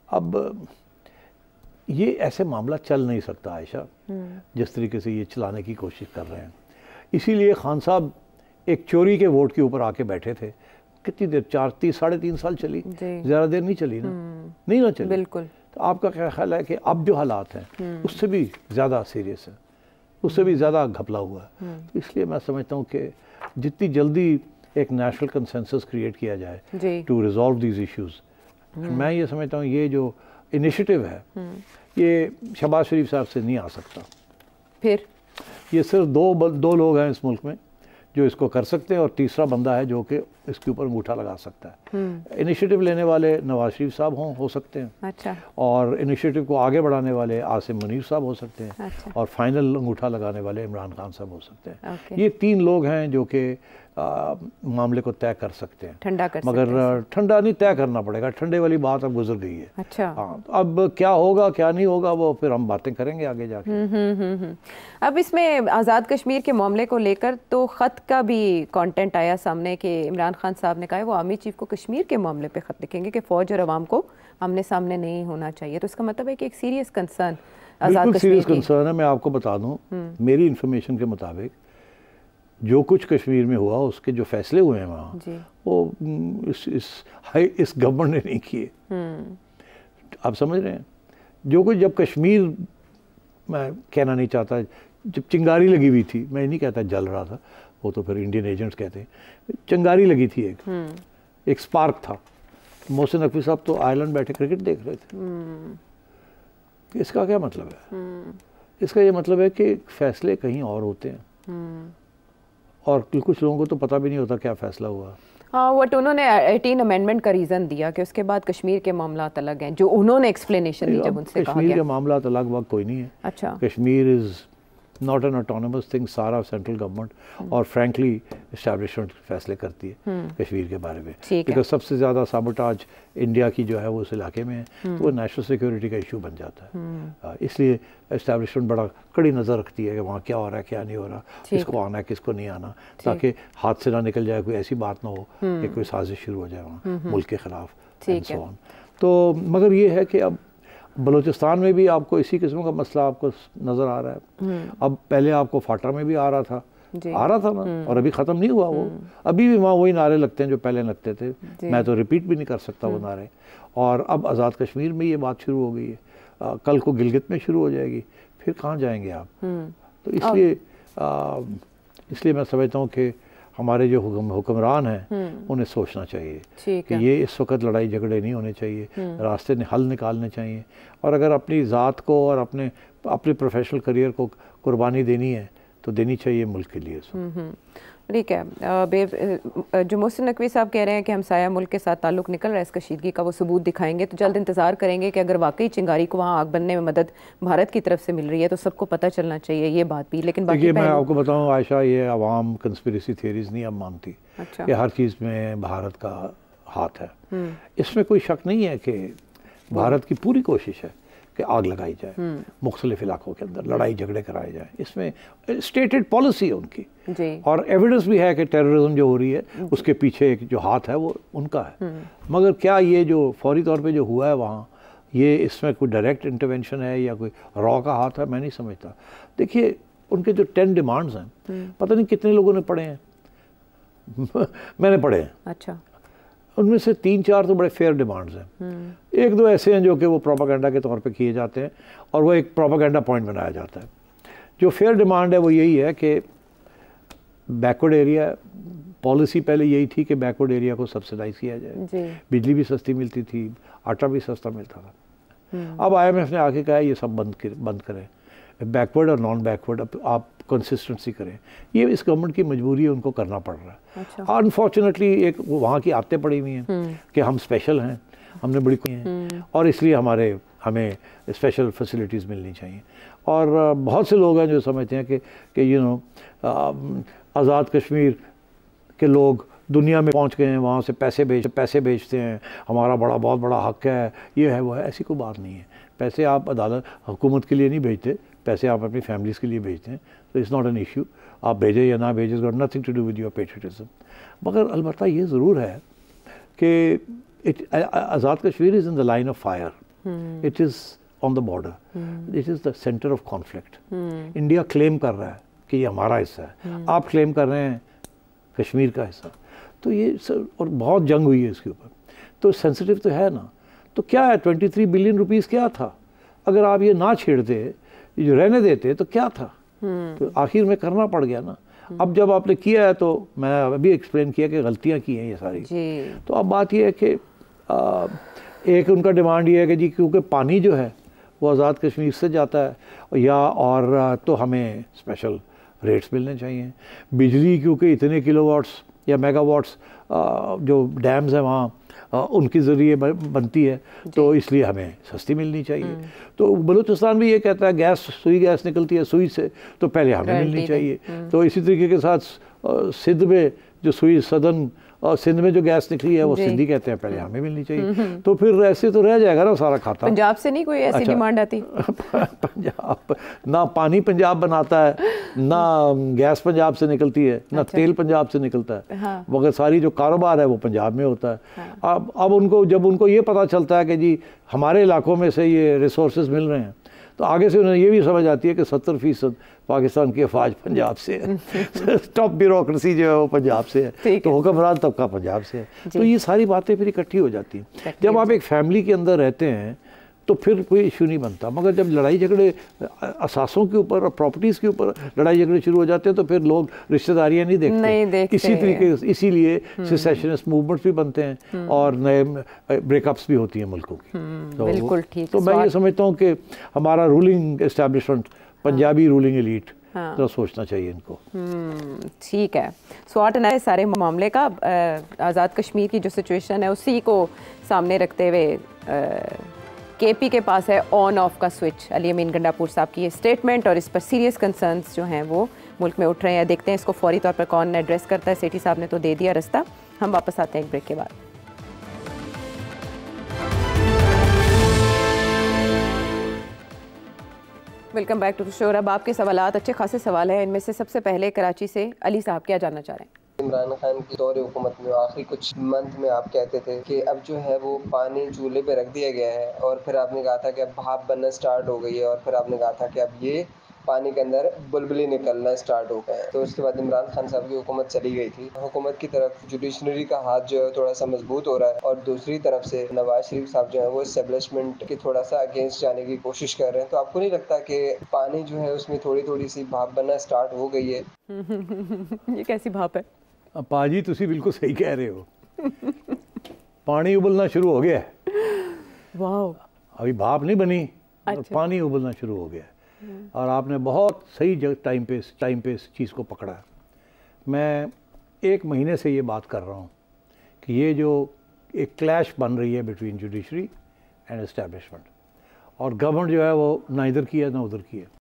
अब ये ऐसे मामला चल नहीं सकता आयशा, जिस तरीके से ये चलाने की कोशिश कर रहे हैं। इसीलिए खान साहब एक चोरी के वोट के ऊपर आके बैठे थे। कितनी देर, 3.5 साल चली, ज़्यादा देर नहीं चली ना, नहीं ना चली। बिल्कुल। तो आपका क्या ख्याल है कि अब जो हालात हैं उससे भी ज़्यादा सीरियस है, उससे भी ज़्यादा घपला हुआ है। तो इसलिए मैं समझता हूँ कि जितनी जल्दी एक नेशनल कंसेंसस क्रिएट किया जाए टू रिजॉल्व दीज इश्यूज़, मैं ये समझता हूँ ये जो इनिशिएटिव है ये शहबाज शरीफ साहब से नहीं आ सकता। फिर ये सिर्फ दो लोग हैं इस मुल्क में जो इसको कर सकते हैं, और तीसरा बंदा है जो कि इसके ऊपर अंगूठा लगा सकता है। इनिशिएटिव लेने वाले नवाज शरीफ साहब हो सकते हैं। अच्छा। और इनिशिएटिव को आगे बढ़ाने वाले आसिम मुनीर साहब हो सकते हैं। अच्छा। और फाइनल अंगूठा लगाने वाले इमरान खान साहब हो सकते हैं। Okay. ये 3 लोग हैं जो कि मामले को तय कर सकते हैं, ठंडा कर मगर सकते हैं। ठंडा नहीं तय करना पड़ेगा, ठंडे वाली बात अब गुजर गई है। अच्छा। हाँ, अब क्या होगा क्या नहीं होगा वो फिर हम बातें करेंगे आगे जाके। अब इसमें आज़ाद कश्मीर के मामले को लेकर तो ख़त का भी कंटेंट आया सामने कि इमरान खान साहब ने कहा है वो आर्मी चीफ को कश्मीर के मामले पे ख़त लिखेंगे कि फ़ौज और अवाम को आमने सामने नहीं होना चाहिए। तो इसका मतलब है कि एक serious concern Azad Kashmir serious concern है। मैं आपको बता दूं, मेरी इंफॉर्मेशन के मुताबिक जो कुछ कश्मीर में हुआ उसके जो फैसले हुए हैं वहाँ, वो इस गवर्नमेंट ने नहीं किए। आप समझ रहे हैं? जो कुछ जब कश्मीर, मैं कहना नहीं चाहता, जब चिंगारी लगी हुई थी, मैं नहीं कहता जल रहा था, वो तो फिर इंडियन एजेंट्स कहते हैं, चिंगारी लगी थी, एक स्पार्क था। मोहसिन नकवी साहब तो आयरलैंड बैठे क्रिकेट देख रहे थे। इसका क्या मतलब है? इसका ये मतलब है कि फैसले कहीं और होते हैं और कुछ लोगों को तो पता भी नहीं होता क्या फैसला हुआ। हाँ, वट उन्होंने 18 अमेंडमेंट का रीज़न दिया कि उसके बाद कश्मीर के मामला अलग हैं, जो उन्होंने एक्सप्लेनेशन दी जब उनसे कहा गया। कश्मीर के मामला अलग वक्त कोई नहीं है। अच्छा। Kashmir is not an autonomous thing, सारा सेंट्रल गवर्नमेंट और फ्रैंकली इस्टेब्लिशमेंट फैसले करती है कश्मीर के बारे में। बिकॉज सबसे ज़्यादा साबोटाज इंडिया की जो है वो उस इलाके में है, तो वो नेशनल सिक्योरिटी का इशू बन जाता है। इसलिए इस्टेब्लिशमेंट बड़ा कड़ी नज़र रखती है कि वहाँ क्या हो रहा है क्या नहीं हो रहा, किसको आना है किसको नहीं आना, ताकि हाथ से ना निकल जाए, कोई ऐसी बात ना हो कि कोई साजिश शुरू हो जाए वहाँ मुल्क के ख़िलाफ़। तो मगर ये है कि अब बलूचिस्तान में भी आपको इसी किस्म का मसला आपको नज़र आ रहा है। अब पहले आपको फाटा में भी आ रहा था ना, और अभी ख़त्म नहीं हुआ वो। अभी भी वहाँ वही नारे लगते हैं जो पहले लगते थे। मैं तो रिपीट भी नहीं कर सकता वो नारे। और अब आज़ाद कश्मीर में ये बात शुरू हो गई है, कल को गिलगित में शुरू हो जाएगी, फिर कहाँ जाएंगे आप? तो इसलिए मैं समझता हूँ कि हमारे जो हुक्मरान हैं उन्हें सोचना चाहिए कि ये इस वक्त लड़ाई झगड़े नहीं होने चाहिए, रास्ते हल निकालने चाहिए। और अगर अपनी ज़ात को और अपने प्रोफेशनल करियर को कुर्बानी देनी है तो देनी चाहिए मुल्क के लिए। ठीक है। जो मोहसिन नकवी साहब कह रहे हैं कि हमसाया मुल्क के साथ ताल्लुक़ निकल रहा है इस कशीदगी का, वो सबूत दिखाएंगे। तो जल्द इंतज़ार करेंगे कि अगर वाकई चिंगारी को वहाँ आग बनने में मदद भारत की तरफ से मिल रही है तो सबको पता चलना चाहिए ये बात भी। लेकिन देखिए, मैं आपको बताऊँ आयशा, ये अवाम कंस्पिरेसी थियरीज नहीं अब मानती। अच्छा। कि हर चीज़ में भारत का हाथ है। इसमें कोई शक नहीं है कि भारत की पूरी कोशिश है कि आग लगाई जाए, मुख्तलिफ इलाकों के अंदर लड़ाई झगड़े कराए जाए। इसमें स्टेटेड पॉलिसी है उनकी जी। और एविडेंस भी है कि टेररिज्म जो हो रही है उसके पीछे एक जो हाथ है वो उनका है। मगर क्या ये जो फौरी तौर पे जो हुआ है वहाँ, ये इसमें कोई डायरेक्ट इंटरवेंशन है या कोई रॉ का हाथ है? मैं नहीं समझता। देखिए, उनके जो 10 डिमांड्स हैं, पता नहीं कितने लोगों ने पढ़े हैं मैंने पढ़े हैं। अच्छा। उनमें से 3-4 तो बड़े फेयर डिमांड्स हैं। 1-2 ऐसे हैं जो कि वो प्रोपागेंडा के तौर पे किए जाते हैं और वो एक प्रोपागेंडा पॉइंट बनाया जाता है। जो फेयर डिमांड है वो यही है कि बैकवर्ड एरिया पॉलिसी पहले यही थी कि बैकवर्ड एरिया को सब्सिडाइज किया जाए। बिजली भी सस्ती मिलती थी, आटा भी सस्ता मिलता था। अब IMF ने आके कहा ये सब बंद करें, बैकवर्ड और नॉन बैकवर्ड आप कंसिस्टेंसी करें। ये इस गवर्नमेंट की मजबूरी है, उनको करना पड़ रहा है। अच्छा। अनफॉर्चुनेटली एक वहाँ की आदतें पड़ी हुई हैं कि हम स्पेशल हैं, हमने बड़ी हैं और इसलिए हमें स्पेशल फैसिलिटीज़ मिलनी चाहिए। और बहुत से लोग हैं जो समझते हैं कि आज़ाद कश्मीर के लोग दुनिया में पहुंच गए हैं, वहाँ से पैसे बेचते हैं, हमारा बहुत बड़ा हक है, ये है वो है। ऐसी कोई बात नहीं है। पैसे आप अदालत हुकूमत के लिए नहीं भेजते, पैसे आप अपनी फैमिलीज़ के लिए भेजते हैं। तो इट्स नॉट एन इशू, आप भेजें या ना भेजें, got nothing to do with your patriotism. मगर अलबत्ता ये ज़रूर है कि Azad Kashmir is in the line of fire. It is on the border, it is the centre of conflict. India claim कर रहा है कि ये हमारा हिस्सा है, आप क्लेम कर रहे हैं कश्मीर का हिस्सा। तो ये और बहुत जंग हुई है इसके ऊपर, तो सेंसिटिव तो है ना। तो क्या है 23 बिलियन रुपीस क्या था? अगर आप ये ना छेड़ते, जो रहने देते तो क्या था? तो आखिर में करना पड़ गया ना। अब जब आपने किया है तो मैं अभी एक्सप्लेन किया कि गलतियां की हैं ये सारी। तो अब बात ये है कि एक उनका डिमांड ये है कि जी क्योंकि पानी जो है वो आज़ाद कश्मीर से जाता है या और तो हमें स्पेशल रेट्स मिलने चाहिए। बिजली क्योंकि इतने किलोवाट्स या मेगावाट्स जो डैम्स हैं वहाँ उनके ज़रिए बनती है, तो इसलिए हमें सस्ती मिलनी चाहिए। तो बलूचिस्तान भी ये कहता है गैस, सुई गैस निकलती है सुई से, तो पहले हमें मिलनी चाहिए। तो इसी तरीके के साथ सिंध में जो सुई सदन और सिंध में जो गैस निकली है वो सिंधी कहते हैं, पहले हमें मिलनी चाहिए। तो फिर ऐसे तो रह जाएगा ना सारा खाता। पंजाब से नहीं कोई ऐसी डिमांड आती? पंजाब ना पानी पंजाब बनाता है, ना गैस पंजाब से निकलती है, ना तेल पंजाब से निकलता है, मगर सारी जो कारोबार है वो पंजाब में होता है। अब उनको जब उनको ये पता चलता है कि जी हमारे इलाकों में से ये रिसोर्सेज मिल रहे हैं, तो आगे से उन्हें ये भी समझ आती है कि 70% पाकिस्तान की अफवाज पंजाब से है। टॉप ब्यूरोक्रेसी जो है वो पंजाब से है, तो हुक्मरान तबका पंजाब से है। तो ये सारी बातें फिर इकट्ठी हो जाती हैं। जब आप एक फैमिली के अंदर रहते हैं तो फिर कोई इशू नहीं बनता, मगर जब लड़ाई झगड़े असासों के ऊपर और प्रॉपर्टीज़ के ऊपर लड़ाई झगड़े शुरू हो जाते हैं तो फिर लोग रिश्तेदारियाँ नहीं देखते। इसी तरीके इसीलिए सेसेशनिस्ट मूवमेंट्स भी बनते हैं और नए ब्रेकअप्स भी होती हैं मुल्कों की। बिल्कुल ठीक। तो मैं ये समझता हूँ कि हमारा ruling establishment, Punjabi ruling elite, तो सोचना चाहिए इनको। ठीक है। स्वाट है सारे मामले का, आज़ाद कश्मीर की जो सिचुएशन है उसी को सामने रखते हुए केपी के पास है ऑन ऑफ का स्विच। अली अमीन गंडापुर साहब की ये स्टेटमेंट और इस पर सीरियस कंसर्न्स जो हैं वो मुल्क में उठ रहे हैं। देखते हैं इसको फौरी तौर पर कौन एड्रेस करता है। सेठी साहब ने तो दे दिया रास्ता। हम वापस आते हैं एक ब्रेक के बाद। Welcome back to the show. अब आपके सवालात अच्छे खासे सवाल हैं। इनमें से सबसे पहले कराची से अली साहब क्या जानना चाह रहे हैं? इमरान खान की दौरे हुकूमत में आखिरी कुछ मंथ में आप कहते थे कि अब जो है वो पानी चूल्हे पे रख दिया गया है, और फिर आपने कहा था कि अब भाप बनना स्टार्ट हो गई है, और फिर आपने कहा था कि अब ये पानी के अंदर बुलबुले निकलना स्टार्ट हो गए। तो उसके बाद इमरान खान साहब की हुकूमत चली गई थी। हुकूमत की तरफ जुडिशनरी का हाथ जो है थोड़ा सा मजबूत हो रहा है, और दूसरी तरफ से नवाज शरीफ साहब जो है वो एस्टेब्लिशमेंट के थोड़ा सा अगेंस्ट जाने की कोशिश कर रहे हैं। तो आपको नहीं लगता कि पानी जो है उसमें थोड़ी थोड़ी सी भाप बनना स्टार्ट हो गई है? ये कैसी भाप है? पाजी तुसी बिल्कुल सही कह रहे हो। पानी उबलना शुरू हो गया है। वाह, अभी भाप नहीं बनी। अच्छा। पानी उबलना शुरू हो गया है। और आपने बहुत सही टाइम पे इस चीज़ को पकड़ा है। मैं 1 महीने से ये बात कर रहा हूँ कि ये जो एक क्लैश बन रही है बिटवीन जुडिशरी एंड एस्टेब्लिशमेंट, और गवर्नमेंट जो है वो ना इधर की है ना उधर की है।